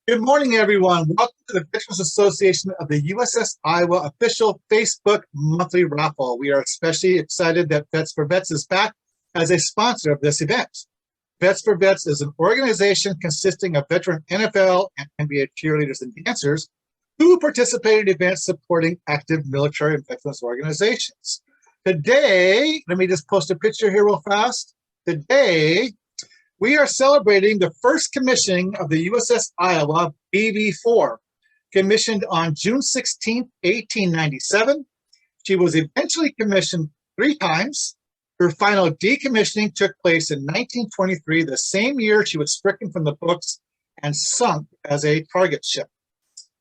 Good morning, everyone. Welcome to the Veterans Association of the USS Iowa official Facebook monthly raffle. We are especially excited that Vets for Vets is back as a sponsor of this event. Vets for Vets is an organization consisting of veteran NFL and NBA cheerleaders and dancers who participate in events supporting active military and veterans organizations. Today, let me just post a picture here real fast. Today, we are celebrating the first commissioning of the USS Iowa BB-4, commissioned on June 16, 1897. She was eventually commissioned 3 times. Her final decommissioning took place in 1923, the same year she was stricken from the books and sunk as a target ship.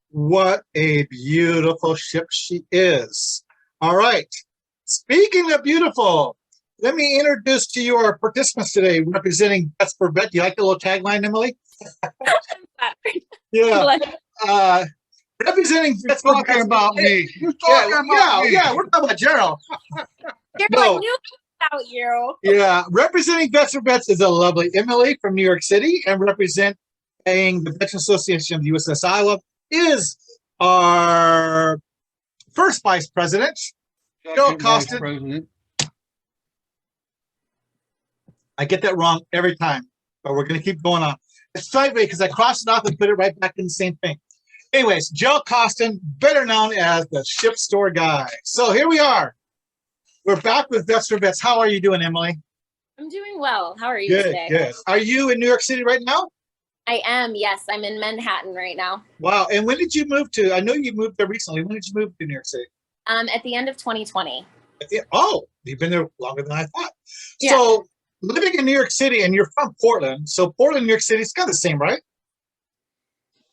What a beautiful ship she is. All right, speaking of beautiful, let me introduce to you our participants today, representing Vets for Vets. Do you like the little tagline, Emily? Yeah. Representing Vets for Vets. Talking about me. You're talking about me. Yeah, we're talking about Gerald. I knew about you. Yeah, representing Vets for Vets is a lovely Emily from New York City, and representing the Veteran Association of the USS Iowa is our first vice president, Joe Costin. I get that wrong every time, but we're going to keep going on. It's sideways because I crossed it off and put it right back in the same thing. Anyways, Joe Costin, better known as the ship store guy. So here we are. We're back with Vets for Vets. How are you doing, Emily? I'm doing well. How are you Good, today? good. Are you in New York City right now? I am, yes. I'm in Manhattan right now. Wow. And when did you move to? I know you moved there recently. When did you move to New York City? At the end of 2020. Oh, you've been there longer than I thought. Yeah. So living in New York City, and you're from Portland, so Portland, New York City, it's kind of the same, right?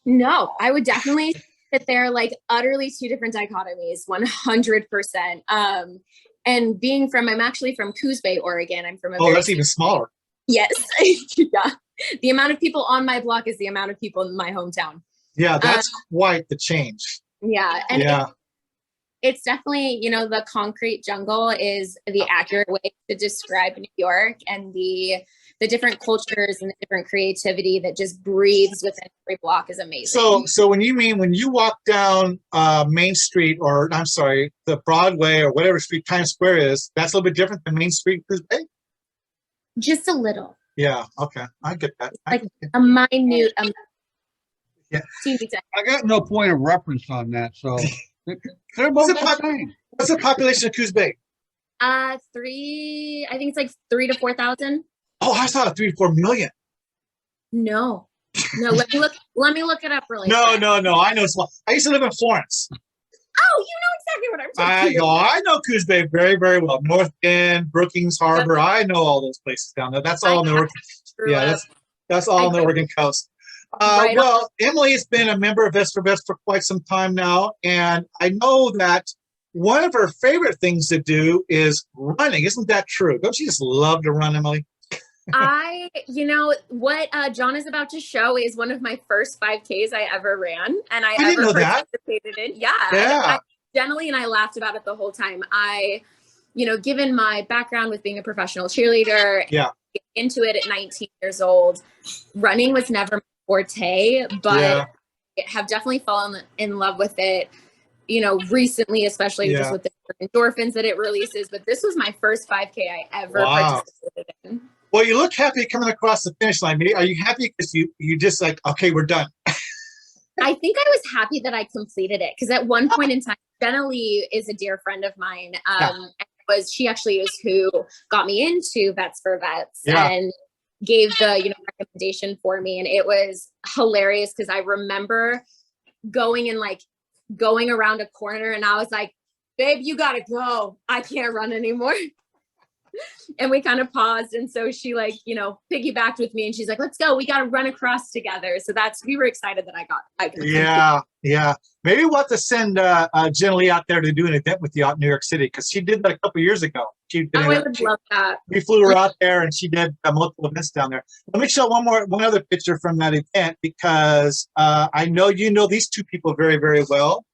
No, I would definitely say that they're like utterly two different dichotomies, 100%. And I'm actually from Coos Bay, Oregon. I'm from that's even smaller. Yes. Yeah. The amount of people on my block is the amount of people in my hometown. Yeah, that's quite the change. Yeah. And yeah. It's definitely, the concrete jungle is the accurate way to describe New York, and the different cultures and the different creativity that just breathes within every block is amazing. So when you walk down Main Street, or I'm sorry, the Broadway or whatever street Times Square is, that's a little bit different than Main Street, Coos Bay? Just a little. Yeah, okay. I get that. A minute. Yeah. I got no point of reference on that, so they're both the same. What's the population of Coos Bay? I think it's like 3,000 to 4,000. Oh, I thought 3 to 4 million. No. Let me look it up really No. I know. I used to live in Florence. Oh, you know exactly what I'm talking about. I know Coos Bay very, very well. North End, Brookings Harbor. Yep. I know all those places down there. That's all in the Oregon. Yeah, that's all on the Oregon coast. Well, Emily has been a member of Vets for Vets for quite some time now, and I know that one of her favorite things to do is running. Isn't that true? Don't you just love to run, Emily? What John is about to show is one of my first 5Ks I ever ran, and I didn't know that. Participated in. Yeah. Generally, and I laughed about it the whole time. Given my background with being a professional cheerleader, into it at 19 years old, running was never my forte, but I have definitely fallen in love with it. Recently, especially just with the endorphins that it releases. But this was my first 5K I ever participated in. Well, you look happy coming across the finish line. Are you happy because you just like, okay, we're done? I think I was happy that I completed it, because at one point in time, Jenna Lee is a dear friend of mine. She actually is who got me into Vets for Vets and gave the recommendation for me, and it was hilarious because I remember going around a corner, and I was like, "Babe, you gotta go. I can't run anymore." And we kind of paused, and so she piggybacked with me, and she's like, "Let's go. We got to run across together." So we were excited that I got. Yeah. Maybe we'll have to send Jenna Lee out there to do an event with you out in New York City, because she did that a couple years ago. I would love that. We flew her out there, and she did multiple events down there. Let me show one other picture from that event, because I know you know these two people very, very well.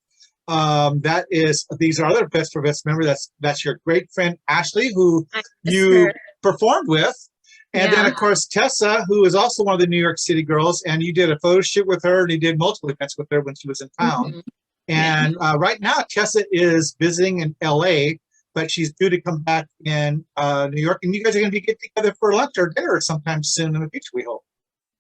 These are other Vets for Vets members. That's your great friend Ashley, who you performed with, And then, of course, Tessa, who is also one of the New York City girls, and you did a photo shoot with her, and you did multiple events with her when she was in town. Mhm. And right now, Tessa is visiting in LA, but she's due to come back in New York. And you guys are going to be getting together for lunch or dinner sometime soon in the future, we hope.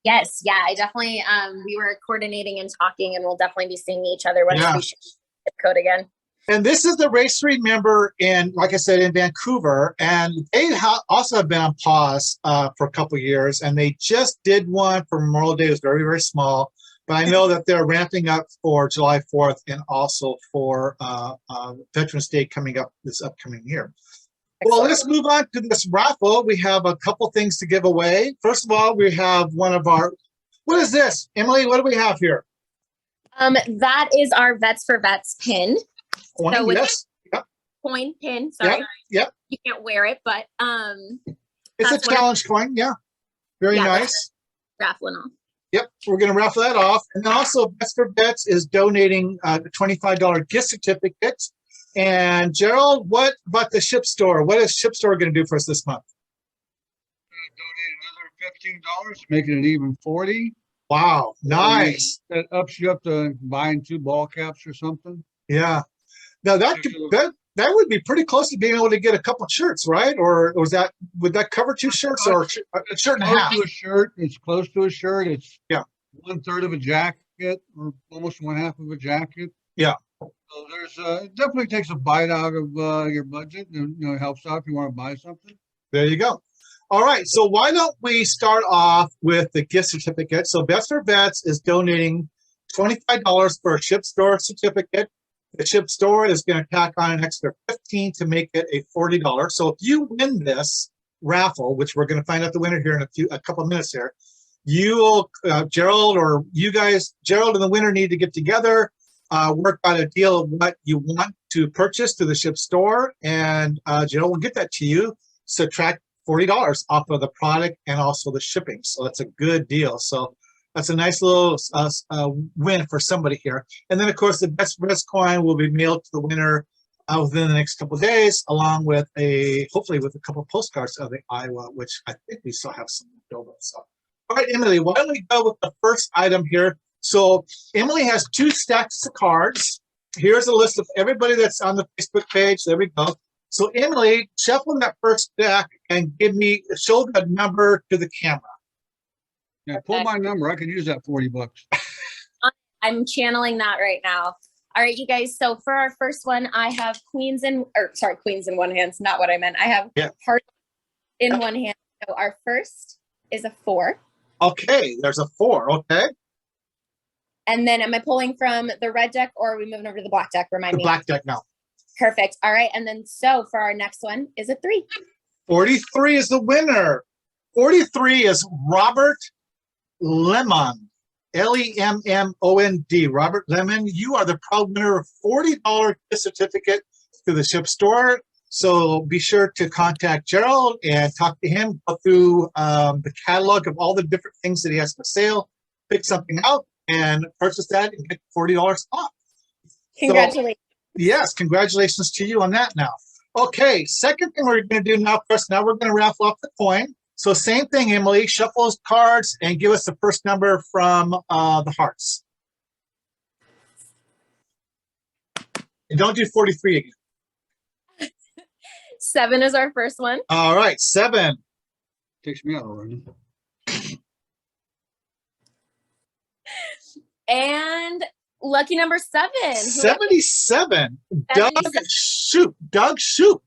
Yes, yeah, I definitely, we were coordinating and talking, and we'll definitely be seeing each other once we shoot the code again. And this is the race to remember in, like I said, in Vancouver. And they also have been on pause for a couple of years. And they just did one for Memorial Day. It was very, very small. But I know that they're ramping up for July 4th and also for Veterans Day coming up this upcoming year. Well, let's move on to this raffle. We have a couple things to give away. First of all, we have one of our, what is this? Emily, what do we have here? That is our Vets for Vets pin. Coin, So with yes. Yep. Coin pin, sorry. Yep. You can't wear it, but It's a challenge coin, yeah. Very nice. Raffling off. Yep, we're going to raffle that off. And then also, Vets for Vets is donating the $25 gift certificate. And Gerald, what about the Ship Store? What is Ship Store going to do for us this month? Donate another $15, making it even 40. Wow, nice. That ups you up to buying 2 ball caps or something. Yeah. Now that would be pretty close to being able to get a couple shirts, right? Or would that cover 2 shirts or a shirt and a half? To a shirt. It's close to a shirt. It's 1/3 of a jacket or almost 1/2 of a jacket. Yeah. So there's it definitely takes a bite out of your budget, and it helps out if you want to buy something. There you go. All right, so why don't we start off with the gift certificate? So Vets for Vets is donating $25 for a Ship Store certificate. The Ship Store is going to tack on an extra $15 to make it a $40. So if you win this raffle, which we're going to find out the winner here in a couple of minutes here, you will, Gerald or you guys, Gerald and the winner need to get together, work out a deal of what you want to purchase to the Ship Store, and Gerald will get that to you. Subtract $40 off of the product and also the shipping. So that's a good deal. So that's a nice little win for somebody here. And then, of course, the Vets for Vets coin will be mailed to the winner within the next couple of days, along with hopefully with a couple of postcards of the Iowa, which I think we still have some left over. So, all right, Emily, why don't we go with the first item here? So Emily has 2 stacks of cards. Here's a list of everybody that's on the Facebook page. There we go. So Emily, shuffle that first stack and show the number to the camera. Yeah, pull my number. I could use that $40. I'm channeling that right now. All right, you guys. So for our first one, I have queens in one hand. It's not what I meant. I have hearts in one hand. So our first is a 4. Okay, there's a 4. Okay. And then am I pulling from the red deck or are we moving over to the black deck? Remind me. Black deck now. Perfect. All right. And then so for our next one is a 3. 43 is the winner. 43 is Robert Lemon. Lemond. Robert Lemon, you are the proud winner of $40 gift certificate to the Ship Store. So be sure to contact Gerald and talk to him, go through the catalog of all the different things that he has for sale, pick something out and purchase that and get $40 off. Congratulations. So, yes, congratulations to you on that now. Okay, second thing we're going to do now, first, now we're going to raffle off the coin. So same thing, Emily, shuffle those cards and give us the first number from the hearts. And don't do 43 again. 7 is our first one. All right, 7. Takes me out already. And lucky number 7. 77. Doug Shoup. Doug Shoup.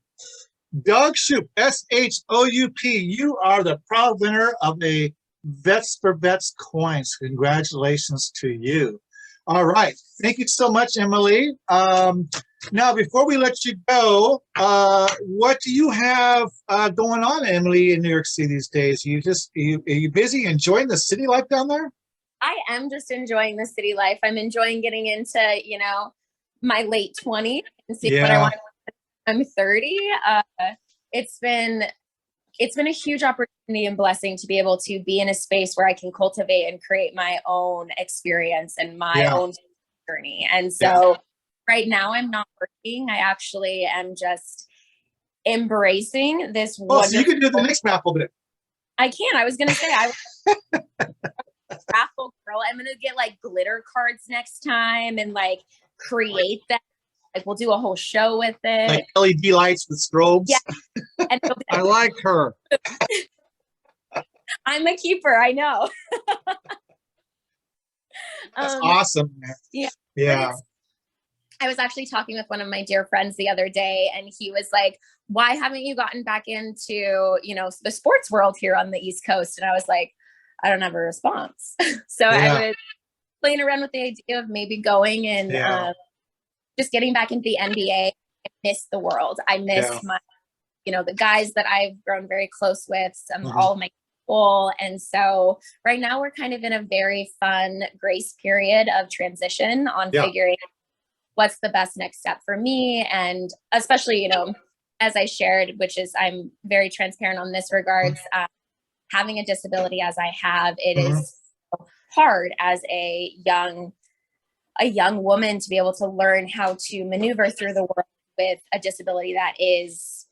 Doug Shoup. S-H-O-U-P. You are the proud winner of a Vets for Vets coins. Congratulations to you. All right. Thank you so much, Emily. Now, before we let you go, what do you have going on, Emily, in New York City these days? Are you busy enjoying the city life down there? I am just enjoying the city life. I'm enjoying getting into, my late 20s and see what I want to do. I'm 30. It's been a huge opportunity and blessing to be able to be in a space where I can cultivate and create my own experience and my own journey. And so right now I'm not working. I actually am just embracing this. Oh, so you can do the next raffle bit. I can. I was gonna say I raffle girl. I'm gonna get like glitter cards next time and like create them. Like we'll do a whole show with it. Like LED lights with strobes. Yeah. And I like her. I'm a keeper. I know. That's awesome. Yeah. Yeah. I was actually talking with one of my dear friends the other day, and he was like, why haven't you gotten back into, you know, the sports world here on the East Coast? And I was like, I don't have a response. So I was playing around with the idea of maybe going and just getting back into the NBA. I miss the world. I miss my, you know, the guys that I've grown very close with, all of my people. And so right now we're kind of in a very fun grace period of transition on figuring what's the best next step for me. And especially, you know, as I shared, which is I'm very transparent on this regards, having a disability as I have, it is hard as a young woman to be able to learn how to maneuver through the world with a disability that is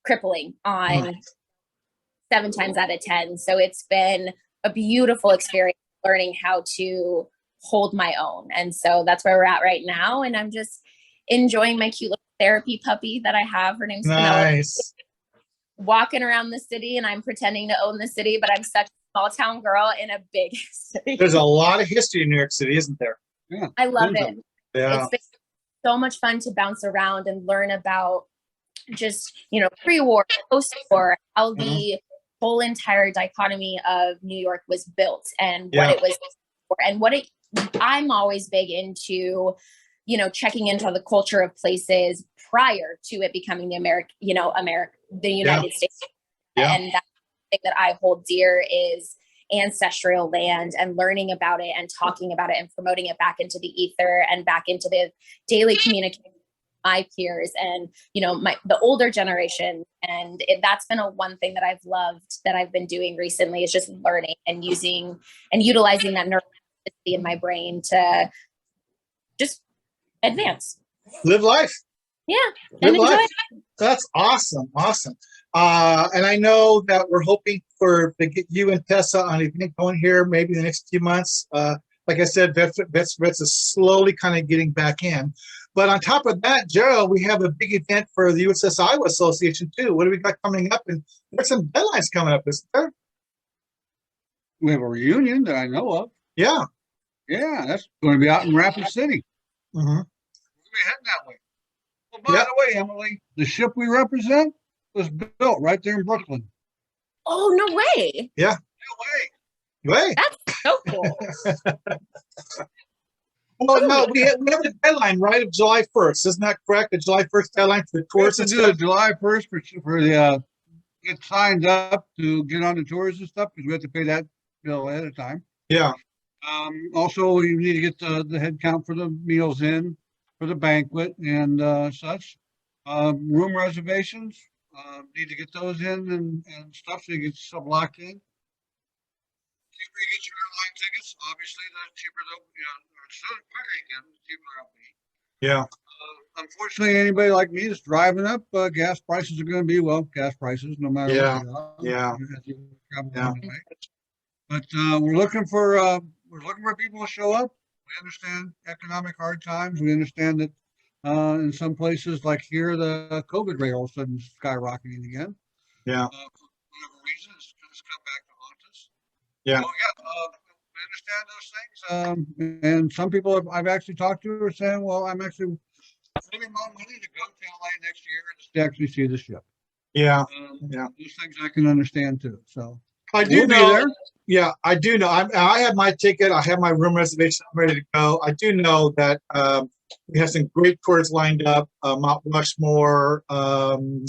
crippling on 7 times out of 10. So it's been a beautiful experience learning how to hold my own. And so that's where we're at right now. And I'm just enjoying my cute little therapy puppy that I have. Her name's nice. Walking around the city, and I'm pretending to own the city, but I'm such a small town girl in a big city. There's a lot of history in New York City, isn't there? Yeah. I love it. Yeah. It's been so much fun to bounce around and learn about just, you know, pre-war, post-war, how the whole entire dichotomy of New York was built and what it was for, and what it, I'm always big into, you know, checking into the culture of places prior to it becoming the the United States. And that's the thing that I hold dear is ancestral land, and learning about it and talking about it and promoting it back into the ether and back into the daily communication with my peers and, you know, the older generation. And that's been one thing that I've loved that I've been doing recently is just learning and using and utilizing that neuroplasticity in my brain to just advance. Live life. Yeah. Live and enjoy life. it. That's awesome. Awesome. And I know that we're hoping to get you and Tessa on an event going here maybe the next few months. Like I said, Vets is slowly kind of getting back in. But on top of that, Gerald, we have a big event for the USS Iowa Association too. What do we got coming up? And there's some deadlines coming up, isn't there? We have a reunion that I know of. Yeah. Yeah, that's going to be out in Rapid City. We're going to be heading that way. Well, by the way, Emily, the ship we represent was built right there in Brooklyn. Oh, no way. Yeah. No way. Way. That's so cool. Well, no, we have a deadline, right, of July 1st. Isn't that correct? The July 1st deadline for the tours and stuff? We have to do it July 1st for the get signed up to get on the tours and stuff, because we have to pay that bill ahead of time. Yeah. Also, we need to get the head count for the meals in for the banquet and such. Room reservations, need to get those in and stuff so you get yourself locked in. The cheaper you get your airline tickets, obviously, the cheaper the quicker you get them, the cheaper they'll be. Yeah. Unfortunately, anybody like me is driving up. Gas prices are going to be gas prices, no matter what they are. Yeah. But we're looking for people to show up. We understand economic hard times. We understand that in some places like here, the COVID rate all of a sudden is skyrocketing again. Yeah. For whatever reason, it's come back to haunt us. Yeah. So, we understand those things. And some people I've actually talked to are saying, well, I'm actually saving more money to go to LA next year and to actually see the ship. Yeah. Those things I can understand too. So I do we'll know. be there. Yeah, I do know. I have my ticket. I have my room reservation. I'm ready to go. I do know that we have some great tours lined up. Mount Rushmore, train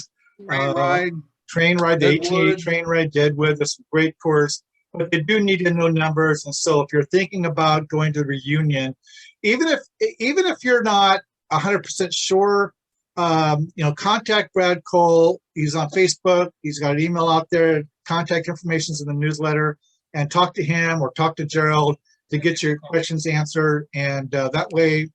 ride, the ATA train ride, Deadwood. There's some great tours, but they do need to know numbers. And so, if you're thinking about going to the reunion, even if you're not 100% sure, contact Brad Cole. He's on Facebook. He's got an email out there. Contact information is in the newsletter. And talk to him or talk to Gerald to get your questions answered. And that way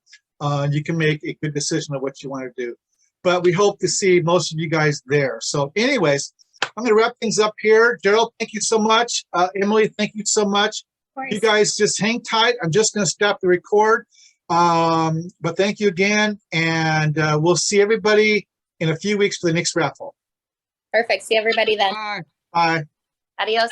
you can make a good decision of what you want to do. But we hope to see most of you guys there. So anyways, I'm going to wrap things up here. Gerald, thank you so much. Emily, thank you so much. You guys just hang tight. I'm just going to stop the record. But thank you again. And we'll see everybody in a few weeks for the next raffle. Perfect. See everybody then. Bye. Bye. Adios.